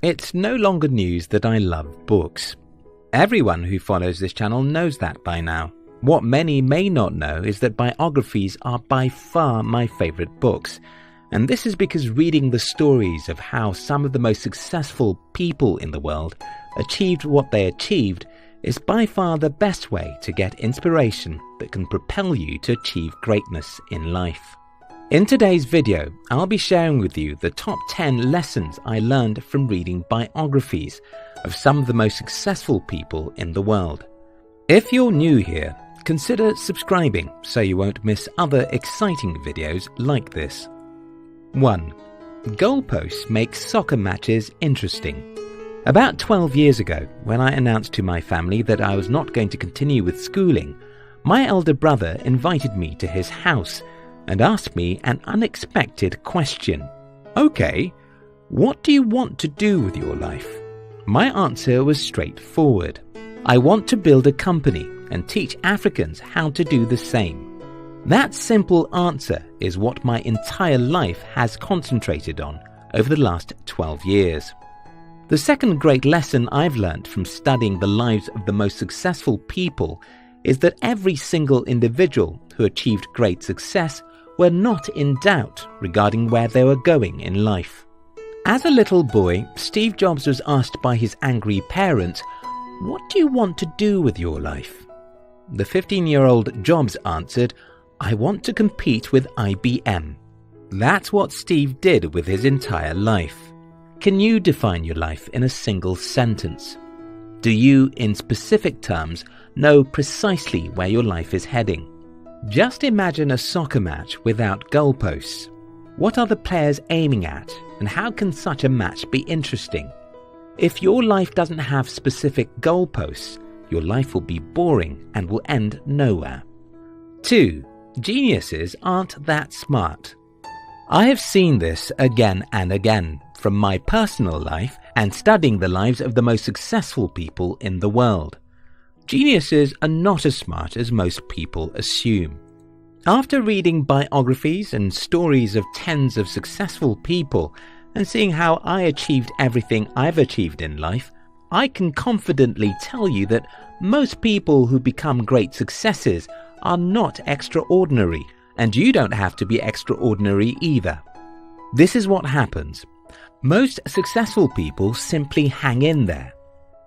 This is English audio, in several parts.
It's no longer news that I love books. Everyone who follows this channel knows that by now. What many may not know is that biographies are by far my favorite books. And this is because reading the stories of how some of the most successful people in the world achieved what they achieved is by far the best way to get inspiration that can propel you to achieve greatness in life. In today's video, I'll be sharing with you the top 10 lessons I learned from reading biographies of some of the most successful people in the world. If you're new here, consider subscribing so you won't miss other exciting videos like this. 1. Goalposts make soccer matches interesting. About 12 years ago, when I announced to my family that I was not going to continue with schooling, my elder brother invited me to his house and asked me an unexpected question. Okay, what do you want to do with your life? My answer was straightforward. I want to build a company and teach Africans how to do the same. That simple answer is what my entire life has concentrated on over the last 12 years. The second great lesson I've learned from studying the lives of the most successful people is that every single individual who achieved great success were not in doubt regarding where they were going in life. As a little boy, Steve Jobs was asked by his angry parents, "What do you want to do with your life?" The 15-year-old Jobs answered, "I want to compete with IBM." That's what Steve did with his entire life. Can you define your life in a single sentence? Do you, in specific terms, know precisely where your life is heading? Just imagine a soccer match without goalposts. What are the players aiming at, and how can such a match be interesting? If your life doesn't have specific goalposts, your life will be boring and will end nowhere. 2. Geniuses aren't that smart. I have seen this again and again from my personal life and studying the lives of the most successful people in the world. Geniuses are not as smart as most people assume. After reading biographies and stories of tens of successful people and seeing how I achieved everything I've achieved in life, I can confidently tell you that most people who become great successes are not extraordinary, and you don't have to be extraordinary either. This is what happens. Most successful people simply hang in there.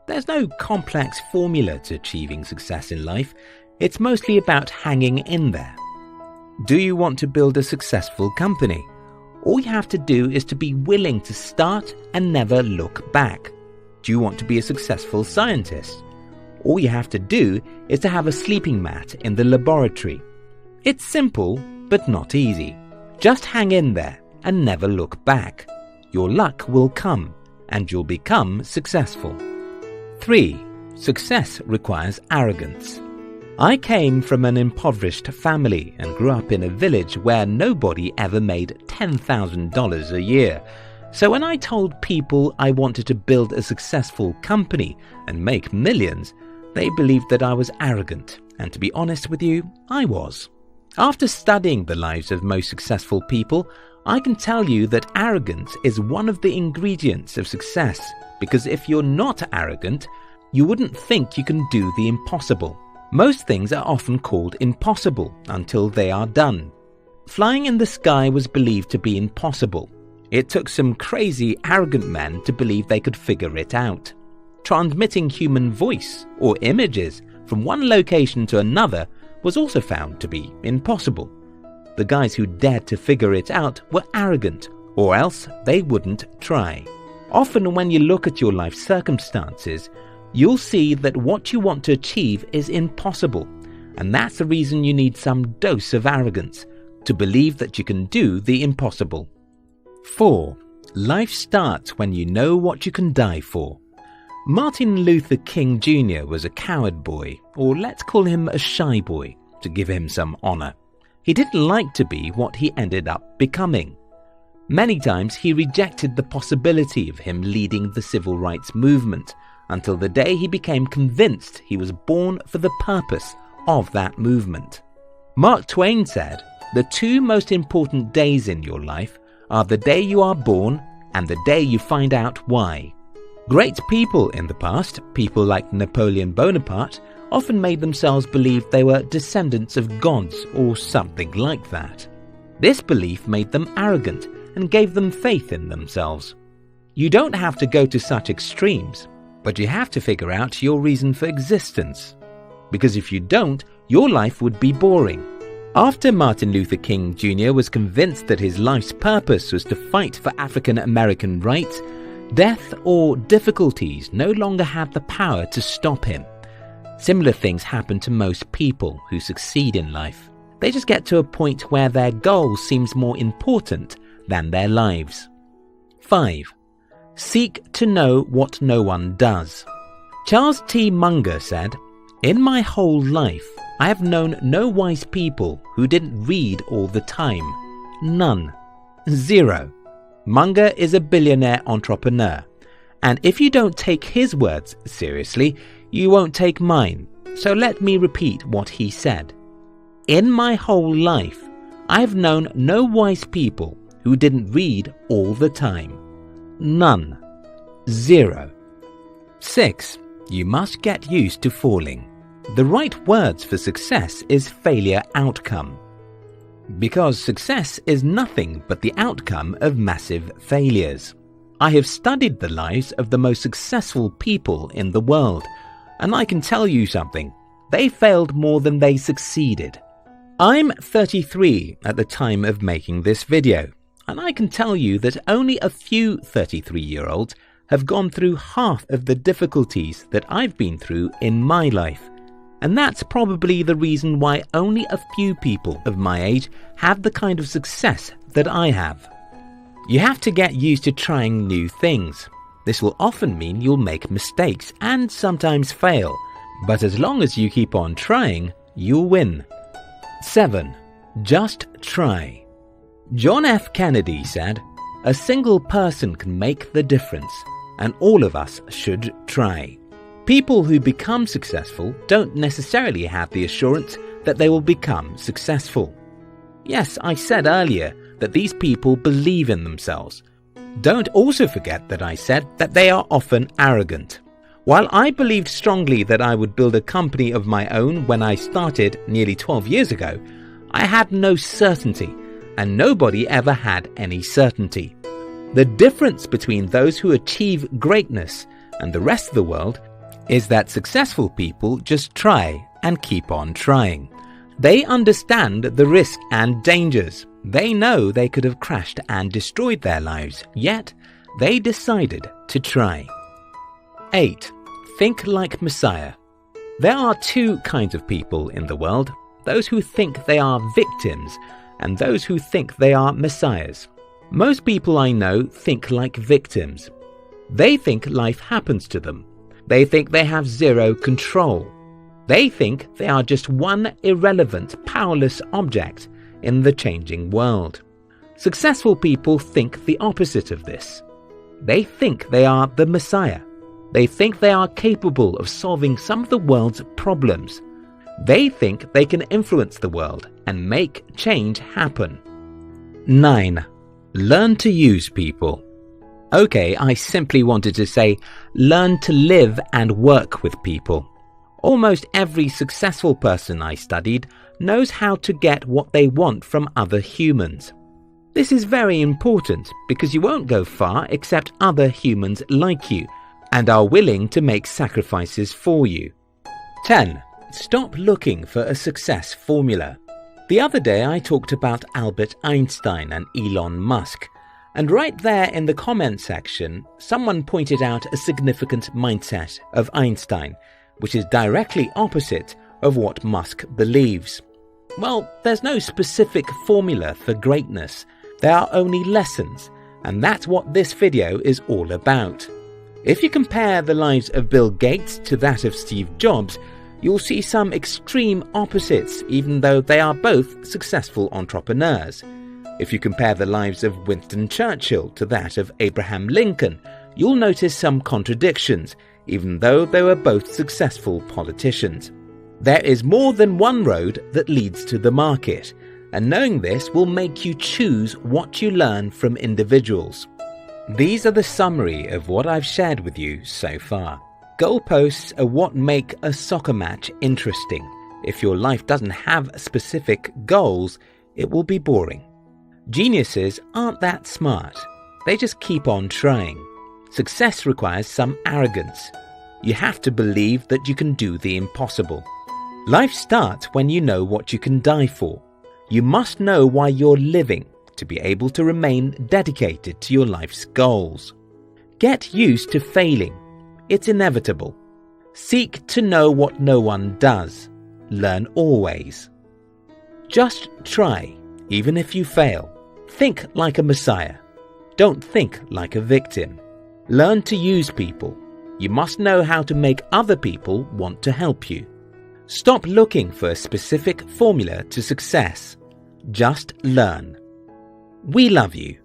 There's no complex formula to achieving success in life. It's mostly about hanging in there. Do you want to build a successful company? All you have to do is to be willing to start and never look back. Do you want to be a successful scientist? All you have to do is to have a sleeping mat in the laboratory. It's simple, but not easy. Just hang in there and never look back. Your luck will come, and you'll become successful. 3. Success requires arrogance. I came from an impoverished family and grew up in a village where nobody ever made $10,000 a year. So when I told people I wanted to build a successful company and make millions, they believed that I was arrogant, and to be honest with you, I was. After studying the lives of most successful people, I can tell you that arrogance is one of the ingredients of success, because if you're not arrogant, you wouldn't think you can do the impossible. Most things are often called impossible until they are done. Flying in the sky was believed to be impossible. It took some crazy, arrogant men to believe they could figure it out. Transmitting human voice or images from one location to another was also found to be impossible. The guys who dared to figure it out were arrogant, or else they wouldn't try. Often when you look at your life circumstances, you'll see that what you want to achieve is impossible, and that's the reason you need some dose of arrogance, to believe that you can do the impossible. 4. Life starts when you know what you can die for. Martin Luther King Jr. was a coward boy, or let's call him a shy boy, to give him some honor. He didn't like to be what he ended up becoming. Many times he rejected the possibility of him leading the civil rights movement, until the day he became convinced he was born for the purpose of that movement. Mark Twain said, "The two most important days in your life are the day you are born and the day you find out why." Great people in the past, people like Napoleon Bonaparte, often made themselves believe they were descendants of gods or something like that. This belief made them arrogant and gave them faith in themselves. You don't have to go to such extremes, but you have to figure out your reason for existence. Because if you don't, your life would be boring. After Martin Luther King Jr. was convinced that his life's purpose was to fight for African American rights, death or difficulties no longer had the power to stop him. Similar things happen to most people who succeed in life. They just get to a point where their goal seems more important than their lives. 5. Seek to know what no one does. Charles T. Munger said, "In my whole life, I have known no wise people who didn't read all the time. None. Zero." Munger is a billionaire entrepreneur, and if you don't take his words seriously, you won't take mine. So let me repeat what he said. "In my whole life, I have known no wise people who didn't read all the time. None. Zero." 6. You must get used to falling. The right words for success is failure outcome. Because success is nothing but the outcome of massive failures. I have studied the lives of the most successful people in the world, and I can tell you something. They failed more than they succeeded. I'm 33 at the time of making this video, and I can tell you that only a few 33-year-olds have gone through half of the difficulties that I've been through in my life. And that's probably the reason why only a few people of my age have the kind of success that I have. You have to get used to trying new things. This will often mean you'll make mistakes and sometimes fail, but as long as you keep on trying, you'll win. 7. Just try. John F. Kennedy said, "A single person can make the difference, and all of us should try." People who become successful don't necessarily have the assurance that they will become successful. Yes, I said earlier that these people believe in themselves. Don't also forget that I said that they are often arrogant. While I believed strongly that I would build a company of my own when I started nearly 12 years ago, I had no certainty, and nobody ever had any certainty. The difference between those who achieve greatness and the rest of the world is that successful people just try and keep on trying. They understand the risk and dangers. They know they could have crashed and destroyed their lives, yet they decided to try. 8. Think like Messiah. There are two kinds of people in the world, those who think they are victims and those who think they are messiahs. Most people I know think like victims. They think life happens to them. They think they have zero control. They think they are just one irrelevant, powerless object in the changing world. Successful people think the opposite of this. They think they are the Messiah. They think they are capable of solving some of the world's problems. They think they can influence the world and make change happen. 9. Learn to use people. Okay, I simply wanted to say, learn to live and work with people. Almost every successful person I studied knows how to get what they want from other humans. This is very important because you won't go far except other humans like you and are willing to make sacrifices for you. 10. Stop looking for a success formula. The other day I talked about Albert Einstein and Elon Musk. And right there in the comment section, someone pointed out a significant mindset of Einstein, which is directly opposite of what Musk believes. Well, there's no specific formula for greatness. There are only lessons, and that's what this video is all about. If you compare the lives of Bill Gates to that of Steve Jobs, you'll see some extreme opposites, even though they are both successful entrepreneurs. If you compare the lives of Winston Churchill to that of Abraham Lincoln, you'll notice some contradictions, even though they were both successful politicians. There is more than one road that leads to the market, and knowing this will make you choose what you learn from individuals. These are the summary of what I've shared with you so far. Goalposts are what make a soccer match interesting. If your life doesn't have specific goals, it will be boring. Geniuses aren't that smart. They just keep on trying. Success requires some arrogance. You have to believe that you can do the impossible. Life starts when you know what you can die for. You must know why you're living to be able to remain dedicated to your life's goals. Get used to failing. It's inevitable. Seek to know what no one does. Learn always. Just try, even if you fail. Think like a messiah. Don't think like a victim. Learn to use people. You must know how to make other people want to help you. Stop looking for a specific formula to success. Just learn. We love you.